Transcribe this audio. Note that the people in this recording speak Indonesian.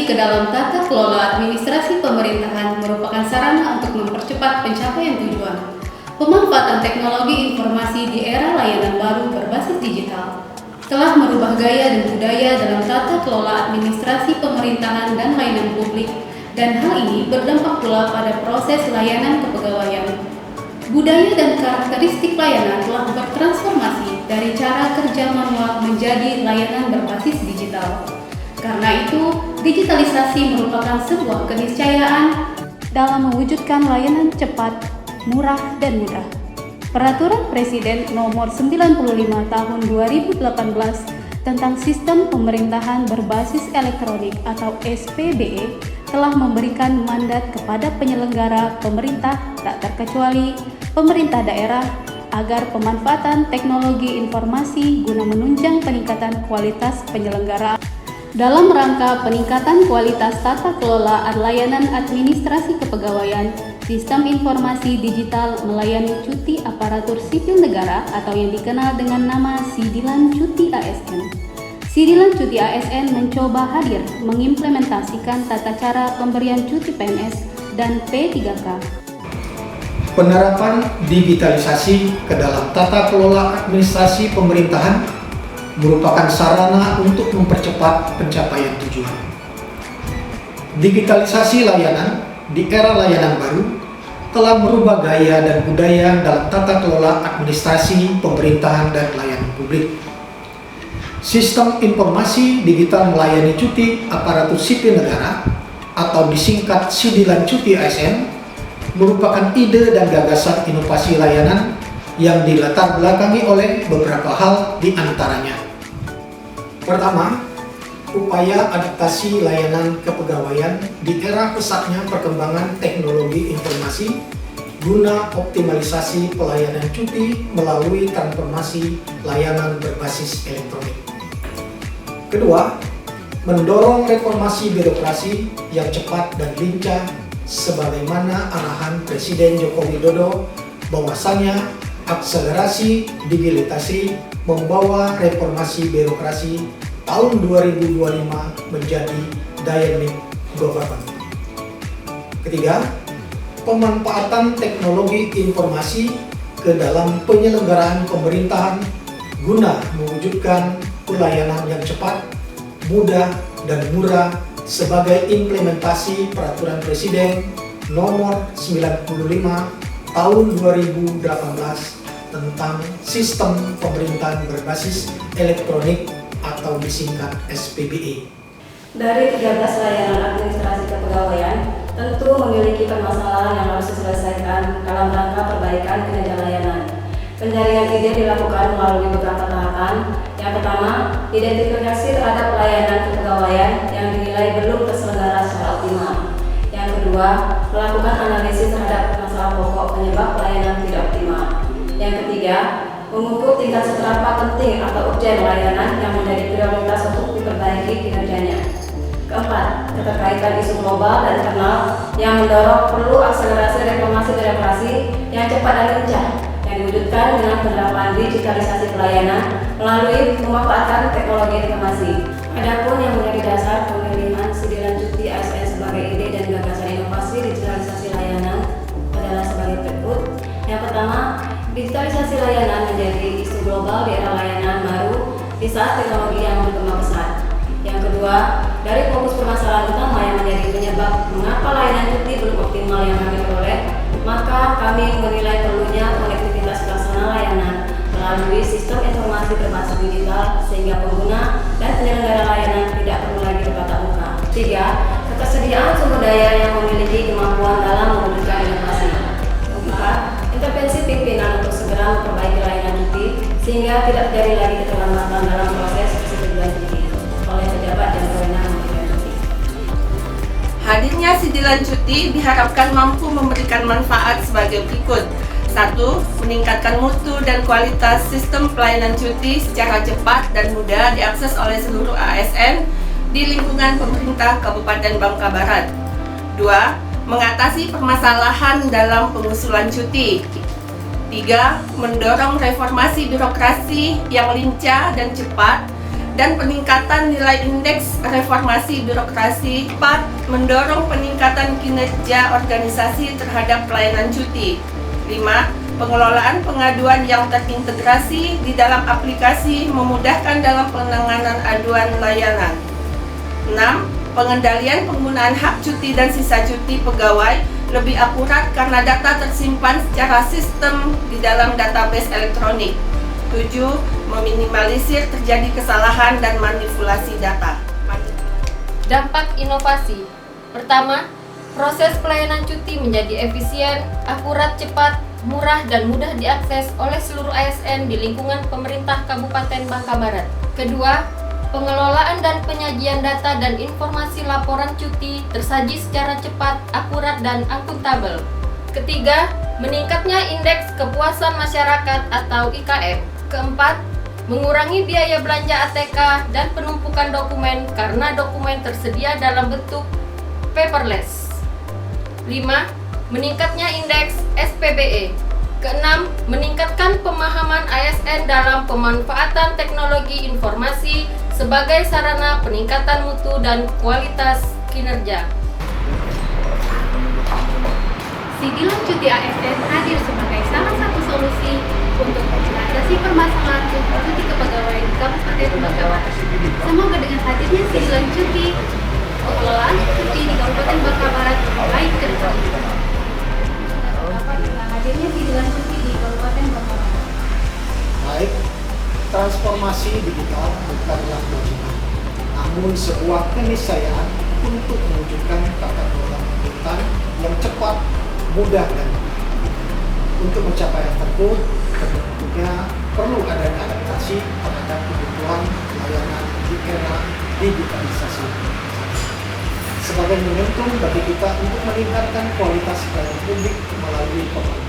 digitalisasi ke dalam tata kelola administrasi pemerintahan merupakan sarana untuk mempercepat pencapaian tujuan. Pemanfaatan teknologi informasi di era layanan baru berbasis digital telah merubah gaya dan budaya dalam tata kelola administrasi pemerintahan dan layanan publik, dan hal ini berdampak pula pada proses layanan kepegawaian. Budaya dan karakteristik layanan telah bertransformasi dari cara kerja manual menjadi layanan berbasis digital. Karena itu, digitalisasi merupakan sebuah keniscayaan dalam mewujudkan layanan cepat, murah, dan mudah. Peraturan Presiden Nomor 95 Tahun 2018 tentang Sistem Pemerintahan Berbasis Elektronik atau SPBE telah memberikan mandat kepada penyelenggara pemerintah tak terkecuali pemerintah daerah agar pemanfaatan teknologi informasi guna menunjang peningkatan kualitas penyelenggaraan. Dalam rangka peningkatan kualitas tata kelola layanan administrasi kepegawaian, Sistem Informasi Digital melayani cuti aparatur sipil negara atau yang dikenal dengan nama Sidilan Cuti ASN. Sidilan Cuti ASN mencoba hadir mengimplementasikan tata cara pemberian cuti PNS dan P3K. Penerapan digitalisasi ke dalam tata kelola administrasi pemerintahan merupakan sarana untuk mempercepat pencapaian tujuan. Digitalisasi layanan di era layanan baru telah merubah gaya dan budaya dalam tata kelola administrasi pemerintahan dan layanan publik. Sistem informasi digital melayani cuti aparatur sipil negara atau disingkat Sidilan Cuti ASN merupakan ide dan gagasan inovasi layanan yang dilatar belakangi oleh beberapa hal di antaranya. Pertama, upaya adaptasi layanan kepegawaian di era pesatnya perkembangan teknologi informasi guna optimalisasi pelayanan cuti melalui transformasi layanan berbasis elektronik. Kedua, mendorong reformasi birokrasi yang cepat dan lincah sebagaimana arahan Presiden Joko Widodo bahwasanya akselerasi digitalisasi membawa reformasi birokrasi tahun 2025 menjadi dynamic government. Ketiga, pemanfaatan teknologi informasi ke dalam penyelenggaraan pemerintahan guna mewujudkan pelayanan yang cepat, mudah, dan murah sebagai implementasi Peraturan Presiden Nomor 95 Tahun 2018 tentang Sistem Pemerintahan Berbasis Elektronik atau disingkat SPBE. Dari 13 layanan administrasi kepegawaian tentu memiliki permasalahan yang harus diselesaikan dalam rangka perbaikan kinerja layanan. Penjaringan ide dilakukan melalui beberapa tahapan. Yang pertama, identifikasi terhadap layanan kepegawaian yang dinilai belum terselenggara secara optimal. Yang kedua, melakukan analisis terhadap masalah pokok penyebab layanan tidak optimal. Yang ketiga, mengukur tingkat seberapa penting atau urgen layanan yang menjadi prioritas untuk diperbaiki kinerjanya. Keempat, keterkaitan isu global dan internal yang mendorong perlu akselerasi reformasi birokrasi yang cepat dan lincah yang diwujudkan dengan penerapan digitalisasi pelayanan melalui pemanfaatan teknologi informasi. Adapun yang menjadi dasar pemilihan Sidilan Cuti ASN sebagai ide dan gagasan inovasi digitalisasi layanan adalah sebagai berikut. Yang pertama, digitalisasi layanan menjadi isu global di era layanan baru di saat teknologi yang berkembang pesat. Yang kedua, dari fokus permasalahan utama yang menjadi penyebab mengapa layanan cuti belum optimal yang kami peroleh, maka kami menilai perlunya konektivitas pelaksana layanan melalui sistem informasi berbasis digital sehingga pengguna dan penyelenggara layanan tidak perlu lagi bertatap muka. Tiga, ketersediaan sumber daya yang memiliki kemampuan dalam mewujudkan inovasi. Empat, intervensi pimpinan untuk segera memperbaiki layanan cuti sehingga tidak terjadi lagi keterlambatan dalam proses persetujuan cuti oleh pejabat dan berwenang memberikan cuti. Hadirnya Sidilan Cuti diharapkan mampu memberikan manfaat sebagai berikut. 1. Meningkatkan mutu dan kualitas sistem pelayanan cuti secara cepat dan mudah diakses oleh seluruh ASN di lingkungan pemerintah Kabupaten Bangka Barat. 2. Mengatasi permasalahan dalam pengusulan cuti. 3. Mendorong reformasi birokrasi yang lincah dan cepat dan peningkatan nilai indeks reformasi birokrasi. 4. Mendorong peningkatan kinerja organisasi terhadap pelayanan cuti. 5. Pengelolaan pengaduan yang terintegrasi di dalam aplikasi memudahkan dalam penanganan aduan layanan. 6. Pengendalian penggunaan hak cuti dan sisa cuti pegawai lebih akurat karena data tersimpan secara sistem di dalam database elektronik. 7. Meminimalisir terjadi kesalahan dan manipulasi data. Dampak inovasi. Pertama, proses pelayanan cuti menjadi efisien, akurat, cepat, murah, dan mudah diakses oleh seluruh ASN di lingkungan pemerintah Kabupaten Bangka Barat. Kedua, pengelolaan dan penyajian data dan informasi laporan cuti tersaji secara cepat, akurat, dan akuntabel. Ketiga, meningkatnya indeks kepuasan masyarakat atau IKM. Keempat, mengurangi biaya belanja ATK dan penumpukan dokumen karena dokumen tersedia dalam bentuk paperless. 5. Meningkatnya indeks SPBE. Keenam, meningkatkan pemahaman ASN dalam pemanfaatan teknologi informasi sebagai sarana peningkatan mutu dan kualitas kinerja. Sidilan cuti ASN hadir sebagai salah satu solusi untuk mengatasi permasalahan cuti kepegawaian di Kabupaten Bangka Barat. Semoga dengan hadirnya sidilan cuti, pengelolaan cuti di Kabupaten Bangka Barat baik ke depan. Dengan hadirnya sidilan cuti di Kabupaten Bangka Barat. Baik, transformasi digital bukanlah kewajiban, namun sebuah keniscayaan untuk mewujudkan tata kelola pemerintahan yang cepat, mudah, dan untuk mencapai hal tersebut tentunya perlu adanya adaptasi terhadap kebutuhan layanan di era digitalisasi. Sebagai momentum bagi kita untuk meningkatkan kualitas pelayanan publik melalui pembangunan